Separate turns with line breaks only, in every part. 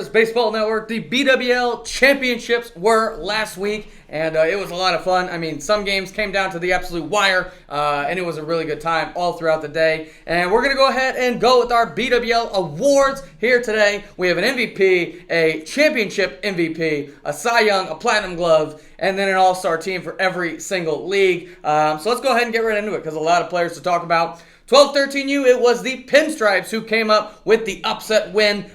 Bears Baseball Network. The BWL Championships were last week, and it was a lot of fun. I mean, some games came down to the absolute wire, and it was a really good time all throughout the day. And we're going to go ahead and go with our BWL Awards here today. We have an MVP, a championship MVP, a Cy Young, a Platinum Glove, and then an all-star team for every single league. So let's go ahead and get right into it, because a lot of players to talk about. 12-13U, it was the Pinstripes who came up with the upset win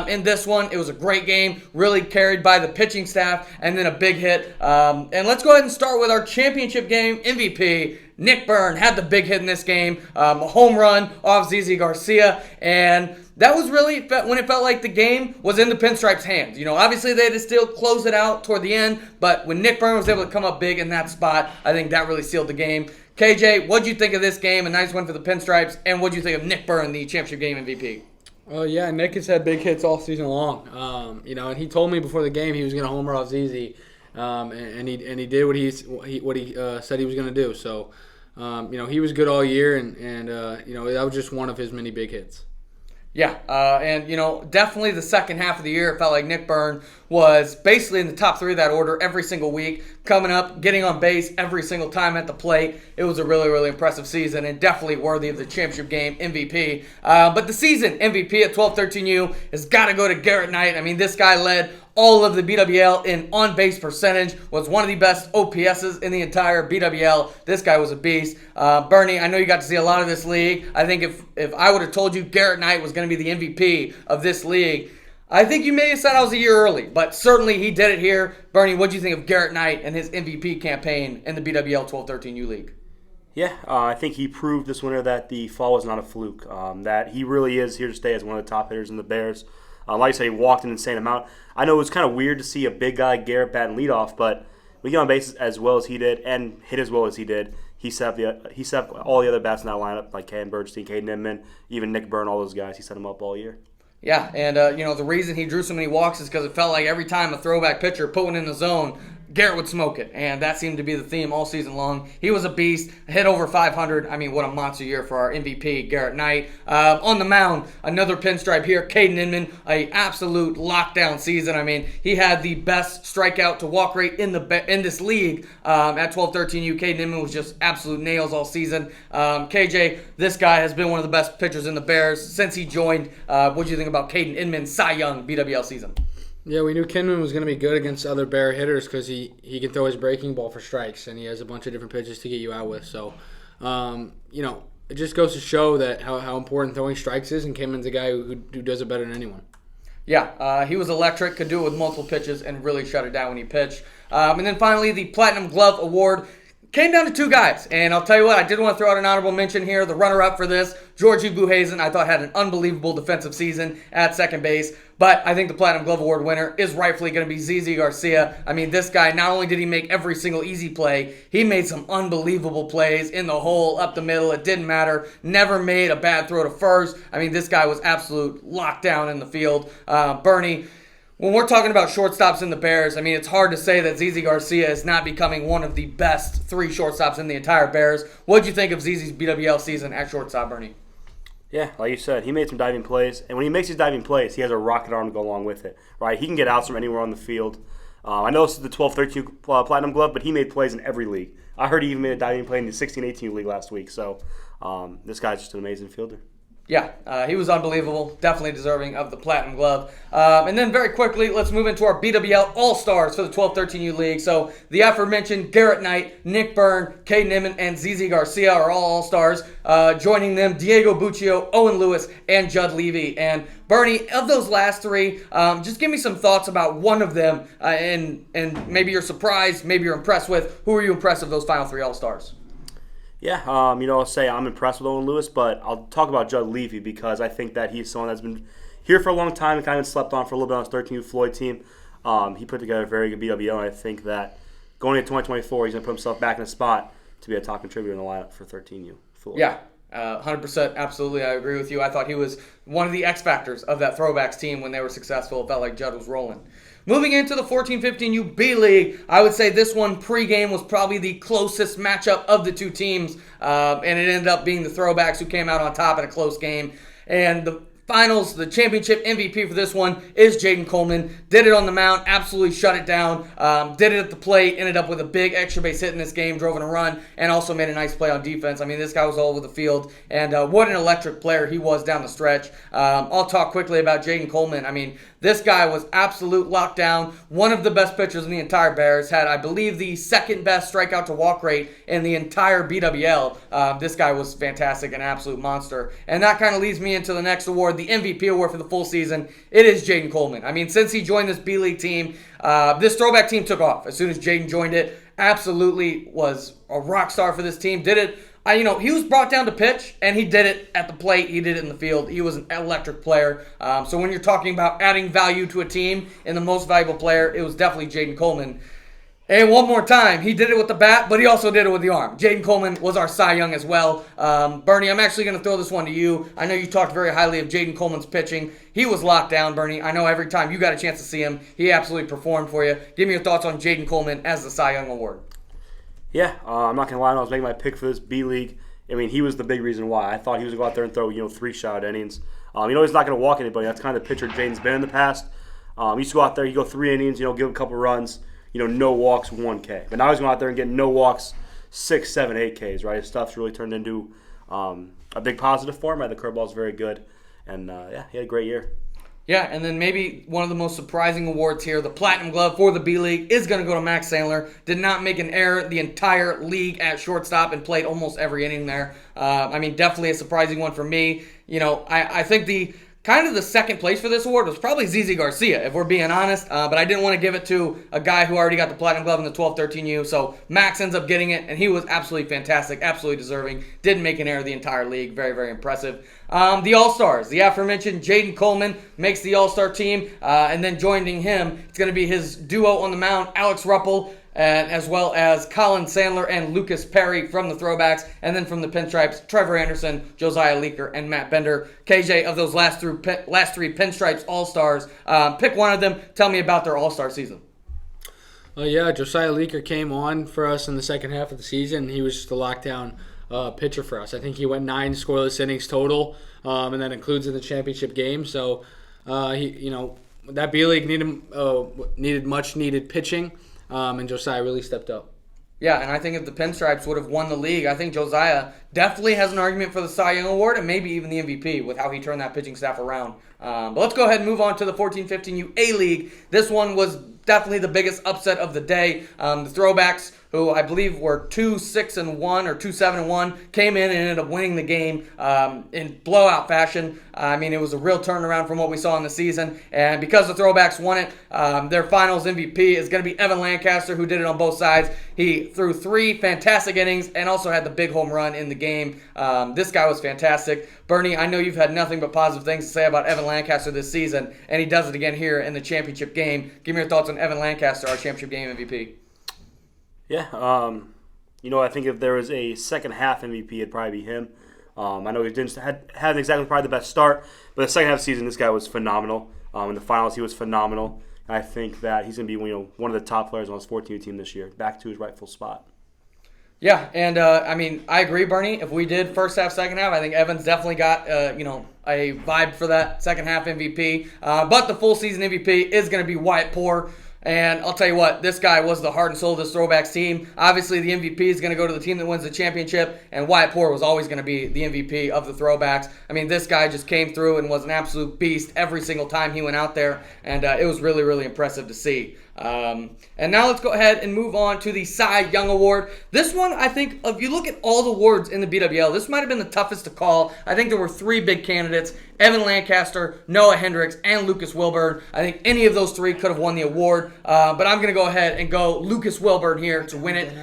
in this one. It was a great game, really carried by the pitching staff, and then a big hit. And let's go ahead and start with our championship game MVP. Nick Byrne had the big hit in this game, a home run off ZZ Garcia, and that was really when it felt like the game was in the Pinstripes' hands. You know, obviously they had to still close it out toward the end, but when Nick Byrne was able to come up big in that spot, I think that really sealed the game. KJ, what'd you think of this game? A nice win for the Pinstripes, and what'd you think of Nick Byrne, the championship game MVP?
Yeah, Nick has had big hits all season long. And he told me before the game he was going to homer off ZZ, and he did what he said he was going to do. So, he was good all year, and that was just one of his many big hits.
Yeah, definitely the second half of the year, it felt like Nick Byrne was basically in the top three of that order every single week, coming up, getting on base every single time at the plate. It was a really, really impressive season and definitely worthy of the championship game MVP. But the season MVP at 12-13U has got to go to Garrett Knight. I mean, this guy led all of the BWL in on-base percentage, was one of the best OPSs in the entire BWL. This guy was a beast. Bernie, I know you got to see a lot of this league. I think if I would have told you Garrett Knight was going to be the MVP of this league, I think you may have said I was a year early, but certainly he did it here. Bernie, what do you think of Garrett Knight and his MVP campaign in the BWL 12-13U league?
Yeah, I think he proved this winter that the fall was not a fluke, that he really is here to stay as one of the top hitters in the Bears. Like I said, he walked an insane amount. I know it was kind of weird to see a big guy, Garrett, batting leadoff, but when he got on base as well as he did and hit as well as he did, he set up all the other bats in that lineup, like Ken Bergstein, Caden Inman, even Nick Byrne, all those guys. He set them up all year.
Yeah, and the reason he drew so many walks is because it felt like every time a throwback pitcher put one in the zone, Garrett would smoke it, and that seemed to be the theme all season long. He was a beast, hit over 500. I mean, what a monster year for our MVP, Garrett Knight. On the mound, another pinstripe here, Caden Inman, a absolute lockdown season. I mean, he had the best strikeout to walk rate in this league at 12-13U. Caden Inman was just absolute nails all season. KJ, this guy has been one of the best pitchers in the Bears since he joined. What do you think about Caden Inman's Cy Young BWL season?
Yeah, we knew Kinman was going to be good against other Bear hitters because he can throw his breaking ball for strikes, and he has a bunch of different pitches to get you out with. So, it just goes to show that how important throwing strikes is, and Kinman's a guy who does it better than anyone.
Yeah, he was electric, could do it with multiple pitches, and really shut it down when he pitched. And then finally, the Platinum Glove Award came down to two guys, and I'll tell you what, I did want to throw out an honorable mention here. The runner-up for this, Georgie Buhazen, I thought had an unbelievable defensive season at second base, but I think the Platinum Glove Award winner is rightfully going to be ZZ Garcia. I mean, this guy, not only did he make every single easy play, he made some unbelievable plays in the hole, up the middle. It didn't matter. Never made a bad throw to first. I mean, this guy was absolute lockdown in the field. Bernie, when we're talking about shortstops in the Bears, I mean, it's hard to say that ZZ Garcia is not becoming one of the best three shortstops in the entire Bears. What did you think of ZZ's BWL season at shortstop, Bernie?
Yeah, like you said, he made some diving plays, and when he makes these diving plays, he has a rocket arm to go along with it, right? He can get outs from anywhere on the field. I know this is the 12-13 Platinum Glove, but he made plays in every league. I heard he even made a diving play in the 16-18 league last week, so this guy's just an amazing fielder.
Yeah, he was unbelievable. Definitely deserving of the Platinum Glove. And then very quickly, let's move into our BWL All-Stars for the 12-13U League. So the aforementioned Garrett Knight, Nick Byrne, Caden Inman, and ZZ Garcia are all All-Stars. Joining them, Diego Buccio, Owen Lewis, and Judd Levy. And Bernie, of those last three, just give me some thoughts about one of them. And maybe you're surprised, maybe you're impressed with. Who are you impressed of those final three All-Stars?
Yeah, I'll say I'm impressed with Owen Lewis, but I'll talk about Judd Levy because I think that he's someone that's been here for a long time and kind of slept on for a little bit on his 13U Floyd team. He put together a very good BWL, and I think that going into 2024, he's going to put himself back in a spot to be a top contributor in the lineup for 13U Floyd.
Yeah, 100%, absolutely, I agree with you. I thought he was one of the X factors of that throwbacks team when they were successful. It felt like Judd was rolling. Moving into the 14-15U B League, I would say this one pregame was probably the closest matchup of the two teams, and it ended up being the throwbacks who came out on top in a close game. And the finals, the championship MVP for this one is Jaden Coleman. Did it on the mound, absolutely shut it down. Did it at the plate, ended up with a big extra base hit in this game, drove in a run, and also made a nice play on defense. I mean, this guy was all over the field, and what an electric player he was down the stretch. I'll talk quickly about Jaden Coleman. I mean, this guy was absolute lockdown. One of the best pitchers in the entire Bears. Had, I believe, the second best strikeout to walk rate in the entire BWL. This guy was fantastic, an absolute monster. And that kind of leads me into the next award, the MVP award for the full season. It is Jaden Coleman. I mean, since he joined this B-League team, this throwback team took off. As soon as Jaden joined it, absolutely was a rock star for this team. Did it. He was brought down to pitch, and he did it at the plate. He did it in the field. He was an electric player. So when you're talking about adding value to a team and the most valuable player, it was definitely Jaden Coleman. And one more time, he did it with the bat, but he also did it with the arm. Jaden Coleman was our Cy Young as well. Bernie, I'm actually going to throw this one to you. I know you talked very highly of Jaden Coleman's pitching. He was locked down, Bernie. I know every time you got a chance to see him, he absolutely performed for you. Give me your thoughts on Jaden Coleman as the Cy Young Award.
Yeah, I'm not going to lie. When I was making my pick for this B-League, I mean, he was the big reason why. I thought he was going to go out there and throw, 3 shutout innings. He's not going to walk anybody. That's kind of the pitcher Jaden's been in the past. He used to go out there, he'd go 3 innings, give a couple runs, no walks, 1K. But now he's going out there and getting no walks, 6, 7, 8Ks, right? His stuff's really turned into a big positive for him. Right? The curveball's very good. And, he had a great year.
Yeah, and then maybe one of the most surprising awards here, the Platinum Glove for the B-League, is going to go to Max Sandler. Did not make an error the entire league at shortstop and played almost every inning there. Definitely a surprising one for me. I think the second place for this award was probably ZZ Garcia, if we're being honest. But I didn't want to give it to a guy who already got the Platinum Glove in the 12-13U. So Max ends up getting it, and he was absolutely fantastic, absolutely deserving. Didn't make an error the entire league. Very, very impressive. The All-Stars. The aforementioned Jaden Coleman makes the All-Star team. And then joining him, it's going to be his duo on the mound, Alex Ruppel, and as well as Colin Sandler and Lucas Perry from the throwbacks. And then from the pinstripes, Trevor Anderson, Josiah Leaker, and Matt Bender. KJ, of those last three pinstripes All-Stars, pick one of them. Tell me about their All-Star season.
Josiah Leaker came on for us in the second half of the season. He was just a lockdown pitcher for us. I think he went 9 scoreless innings total, and that includes in the championship game. So, that B-League needed much-needed pitching, and Josiah really stepped up.
Yeah, and I think if the Pinstripes would have won the league, I think Josiah definitely has an argument for the Cy Young Award and maybe even the MVP with how he turned that pitching staff around. But let's go ahead and move on to the 14-15U A-League. This one was definitely the biggest upset of the day. The Throwbacks, who I believe were 2-6-1 or 2-7-1, came in and ended up winning the game in blowout fashion. It was a real turnaround from what we saw in the season. And because the Throwbacks won it, their finals MVP is going to be Evan Lancaster, who did it on both sides. He threw 3 fantastic innings and also had the big home run in the game. This guy was fantastic. Bernie, I know you've had nothing but positive things to say about Evan Lancaster this season, and he does it again here in the championship game. Give me your thoughts on Evan Lancaster, our championship game MVP.
Yeah, I think if there was a second half MVP, it'd probably be him. I know he hadn't exactly probably the best start, but the second half of the season, this guy was phenomenal. In the finals, he was phenomenal. I think that he's going to be one of the top players on his 14U team this year, back to his rightful spot.
Yeah, and I agree, Bernie. If we did first half, second half, I think Evans definitely got a vibe for that second half MVP. But the full season MVP is going to be Wyatt Poore. And I'll tell you what, this guy was the heart and soul of this Throwbacks team. Obviously, the MVP is going to go to the team that wins the championship, and Wyatt Poore was always going to be the MVP of the Throwbacks. This guy just came through and was an absolute beast every single time he went out there, and it was really, really impressive to see. And now let's go ahead and move on to the Cy Young Award. This one, I think, if you look at all the awards in the BWL, this might have been the toughest to call. I think there were 3 big candidates: Evan Lancaster, Noah Hendricks, and Lucas Wilburn. I think any of those 3 could have won the award, but I'm going to go ahead and go Lucas Wilburn here to win it.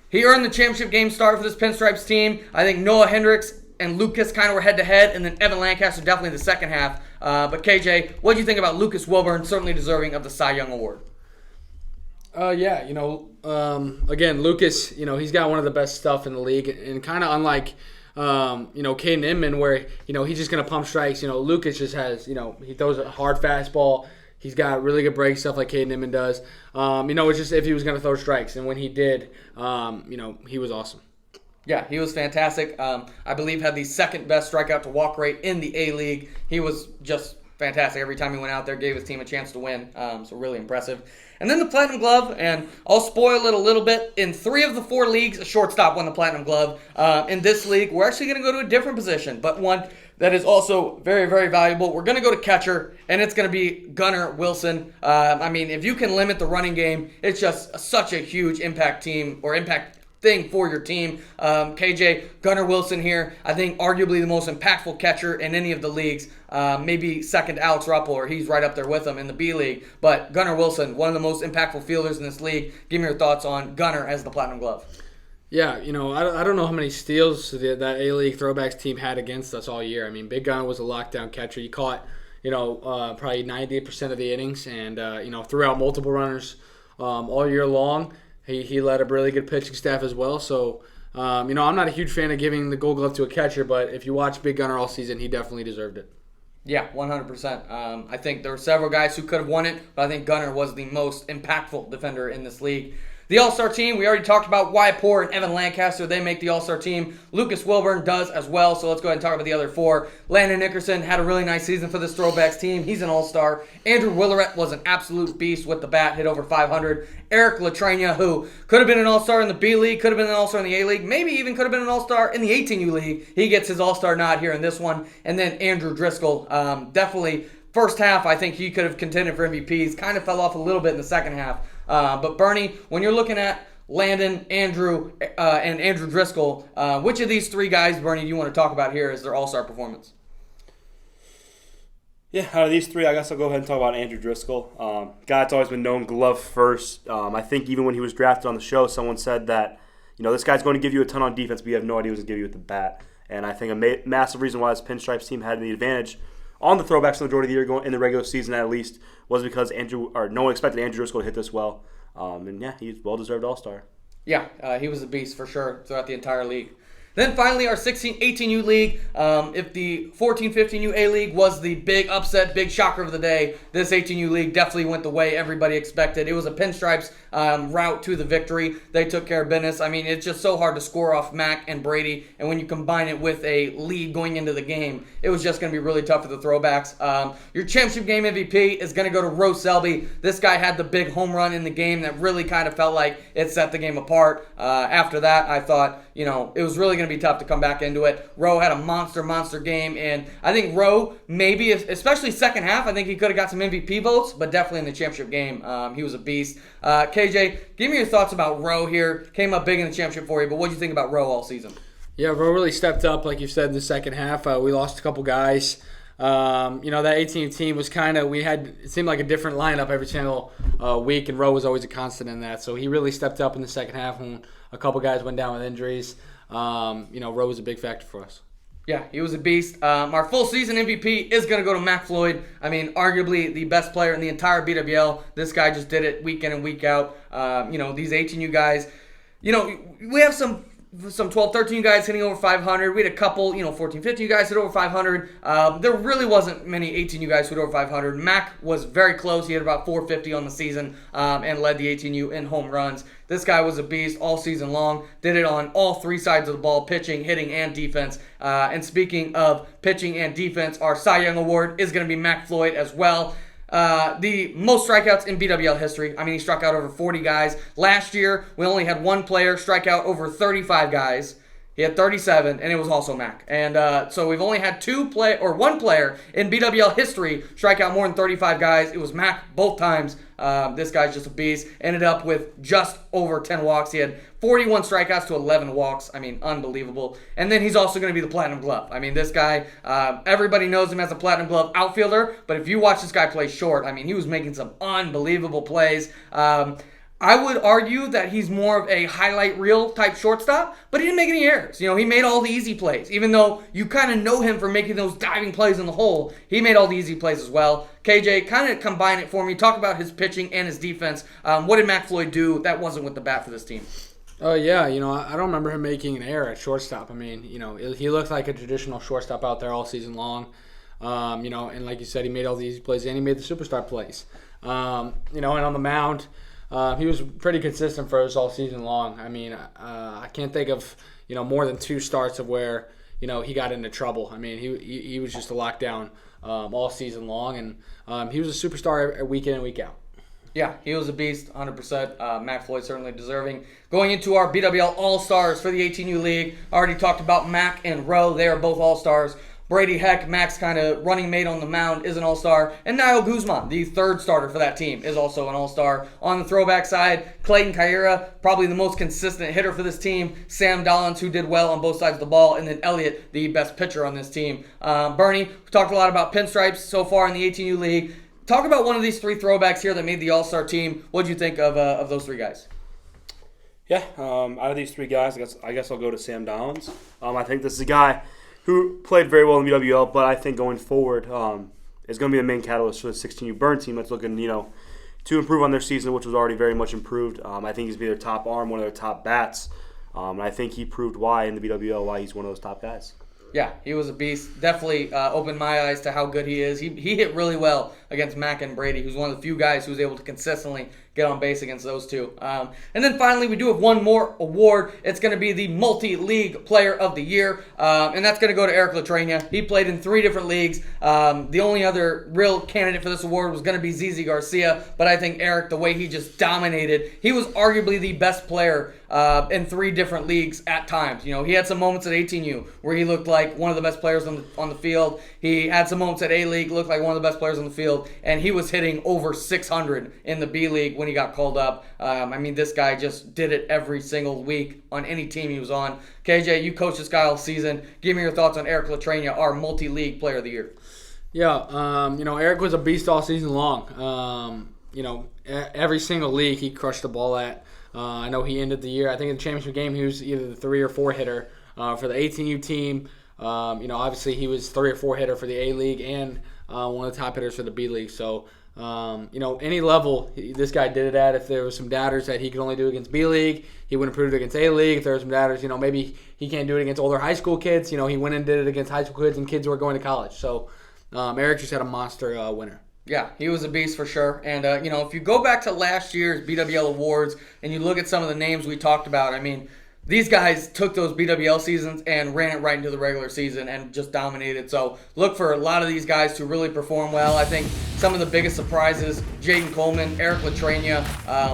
He earned the championship game start for this Pinstripes team. I think Noah Hendricks and Lucas kind of were head-to-head, and then Evan Lancaster definitely the second half. But KJ, what do you think about Lucas Wilburn, certainly deserving of the Cy Young Award?
Again, Lucas, he's got one of the best stuff in the league, and kind of unlike, Caden Inman, where, he's just going to pump strikes. Lucas just has, he throws a hard fastball. He's got really good break stuff like Caden Inman does. It's just if he was going to throw strikes, and when he did, he was awesome.
Yeah, he was fantastic. I believe had the second best strikeout to walk rate in the A-League. He was just fantastic every time he went out there, gave his team a chance to win. So really impressive. And then the Platinum Glove, and I'll spoil it a little bit. In 3 of the 4 leagues, a shortstop won the Platinum Glove. In this league, we're actually going to go to a different position, but one that is also very, very valuable. We're going to go to catcher, and it's going to be Gunnar Wilson. I mean, if you can limit the running game, it's just such a huge impact thing for your team. KJ, Gunnar Wilson here, I think arguably the most impactful catcher in any of the leagues. Maybe second to Alex Ruppel, he's right up there with him in the B League. But Gunnar Wilson, one of the most impactful fielders in this league. Give me your thoughts on Gunnar as the Platinum Glove.
Yeah, I don't know how many steals that A-League Throwbacks team had against us all year. I mean, Big Gunnar was a lockdown catcher. He caught, probably 98% of the innings and, threw out multiple runners all year long. He led a really good pitching staff as well. So, I'm not a huge fan of giving the Gold Glove to a catcher, but if you watch Big Gunnar all season, he definitely deserved it.
Yeah, 100%. I think there were several guys who could have won it, but I think Gunnar was the most impactful defender in this league. The All-Star team, we already talked about Wyatt Poore and Evan Lancaster. They make the All-Star team. Lucas Wilburn does as well, so let's go ahead and talk about the other 4. Landon Nickerson had a really nice season for this Throwbacks team. He's an All-Star. Andrew Willeret was an absolute beast with the bat, hit over 500. Eric Latrina, who could have been an All-Star in the B League, could have been an All-Star in the A League, maybe even could have been an All-Star in the 18U League. He gets his All-Star nod here in this one. And then Andrew Driscoll, definitely first half, I think he could have contended for MVPs. Kind of fell off a little bit in the second half. But Bernie, when you're looking at Landon, Andrew, and Andrew Driscoll, which of these 3 guys, Bernie, do you want to talk about here as their All-Star performance?
Yeah, out of these 3, I guess I'll go ahead and talk about Andrew Driscoll. Guy that's always been known glove first. I think even when he was drafted on the show, someone said that, this guy's going to give you a ton on defense, but you have no idea what he's going to give you with the bat. And I think a massive reason why this Pinstripes team had the advantage on the Throwbacks the majority of the year, in the regular season at least, was because no one expected Andrew Driscoll to hit this well. And yeah, he's well-deserved All-Star.
Yeah, he was a beast for sure throughout the entire league. Then finally, our 16-18U league. If the 14-15U A-League was the big upset, big shocker of the day, this 18U league definitely went the way everybody expected. It was a Pinstripes route to the victory. They took care of business. I mean, it's just so hard to score off Mac and Brady, and when you combine it with a lead going into the game, it was just going to be really tough for the Throwbacks. Your championship game MVP is going to go to Roe Selby. This guy had the big home run in the game that really kind of felt like it set the game apart. After that, I thought, it was really going to be tough to come back into it. Roe had a monster game, and I think Roe, maybe, especially second half, I think he could have got some MVP votes, but definitely in the championship game, he was a beast. KJ, give me your thoughts about Roe here. Came up big in the championship for you, but what do you think about Roe all season?
Yeah, Roe really stepped up, like you said, in the second half. We lost a couple guys. That 18 team was it seemed like a different lineup every single week, and Roe was always a constant in that. So he really stepped up in the second half when a couple guys went down with injuries. Roe was a big factor for us.
Yeah, he was a beast. Our full season MVP is going to go to Mac Floyd. I mean, arguably the best player in the entire BWL. This guy just did it week in and week out. These 18U guys, we have some 12, 13 guys hitting over 500. We had a couple, 14, 15 guys hit over 500. There really wasn't many 18U guys who hit over 500. Mac was very close. He had about 450 on the season and led the 18U in home runs. This guy was a beast all season long. Did it on all 3 sides of the ball, pitching, hitting, and defense. And speaking of pitching and defense, our Cy Young Award is going to be Mac Floyd as well. The most strikeouts in BWL history. I mean, he struck out over 40 guys. Last year, we only had one player strike out over 35 guys. He had 37, and it was also Mac. And so we've only had one player in BWL history strike out more than 35 guys. It was Mac both times. This guy's just a beast. Ended up with just over 10 walks. He had 41 strikeouts to 11 walks. I mean, unbelievable. And then he's also going to be the Platinum Glove. I mean, this guy, everybody knows him as a Platinum Glove outfielder, but if you watch this guy play short, I mean, he was making some unbelievable plays. I would argue that he's more of a highlight reel type shortstop, but he didn't make any errors. He made all the easy plays. Even though you kind of know him for making those diving plays in the hole, he made all the easy plays as well. KJ, kind of combine it for me. Talk about his pitching and his defense. What did Mac Floyd do that wasn't with the bat for this team?
Oh, yeah. I don't remember him making an error at shortstop. I mean, he looked like a traditional shortstop out there all season long. And like you said, he made all the easy plays and he made the superstar plays. And on the mound, he was pretty consistent for us all season long. I mean, I can't think of more than 2 starts of where he got into trouble. I mean, he was just a lockdown all season long, and he was a superstar week in and week out.
Yeah, he was a beast, 100%. Mac Floyd certainly deserving. Going into our BWL All-Stars for the 18U League, I already talked about Mac and Rowe. They are both All-Stars. Brady Heck, Mac's kind of running mate on the mound, is an All-Star. And Niall Guzman, the 3rd starter for that team, is also an All-Star. On the throwback side, Clayton Kyra, probably the most consistent hitter for this team. Sam Dollins, who did well on both sides of the ball. And then Elliott, the best pitcher on this team. Bernie, we talked a lot about pinstripes so far in the 18U League. Talk about one of these 3 throwbacks here that made the All-Star team. What did you think of those 3 guys?
Yeah, out of these 3 guys, I guess I'll go to Sam Dollins. I think this is a guy who played very well in the BWL, but I think going forward is going to be the main catalyst for the 16U Burn team that's looking, to improve on their season, which was already very much improved. I think he's going to be their top arm, one of their top bats. And I think he proved why in the BWL, why he's one of those top guys.
Yeah, he was a beast. Definitely opened my eyes to how good he is. He hit really well against Mac and Brady, who's one of the few guys who was able to consistently get on base against those 2. And then finally, we do have one more award. It's going to be the Multi-League Player of the Year, and that's going to go to Eric Latrenia. He played in 3 different leagues. The only other real candidate for this award was going to be ZZ Garcia, but I think Eric, the way he just dominated, he was arguably the best player in 3 different leagues at times. He had some moments at 18U where he looked like one of the best players on the field. He had some moments at A-League, looked like one of the best players on the field, and he was hitting over 600 in the B-League when he got called up. This guy just did it every single week on any team he was on. KJ, you coached this guy all season. Give me your thoughts on Eric Latrenia, our Multi-League Player of the Year.
Yeah, Eric was a beast all season long. Every single league he crushed the ball at. I know he ended the year, I think in the championship game, he was either the 3 or 4 hitter for the 18U team. Obviously he was 3 or 4 hitter for the A-League and one of the top hitters for the B-League. So, any level this guy did it at. If there was some doubters that he could only do against B-League, he wouldn't prove it against A-League. If there were some doubters, maybe he can't do it against older high school kids. He went and did it against high school kids and kids who are going to college. So, Eric just had a monster winner.
Yeah, he was a beast for sure. And, if you go back to last year's BWL Awards and you look at some of the names we talked about, these guys took those BWL seasons and ran it right into the regular season and just dominated. So look for a lot of these guys to really perform well. I think some of the biggest surprises, Jaden Coleman, Eric Latrenia,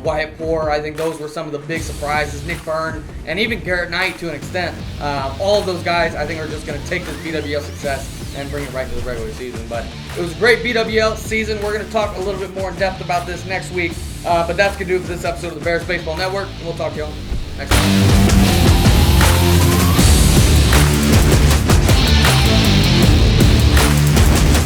Wyatt Poore, I think those were some of the big surprises. Nick Byrne, and even Garrett Knight to an extent. All of those guys I think are just going to take this BWL success and bring it right to the regular season. But it was a great BWL season. We're going to talk a little bit more in depth about this next week. But that's going to do it for this episode of the Bears Baseball Network. And we'll talk to you all next time.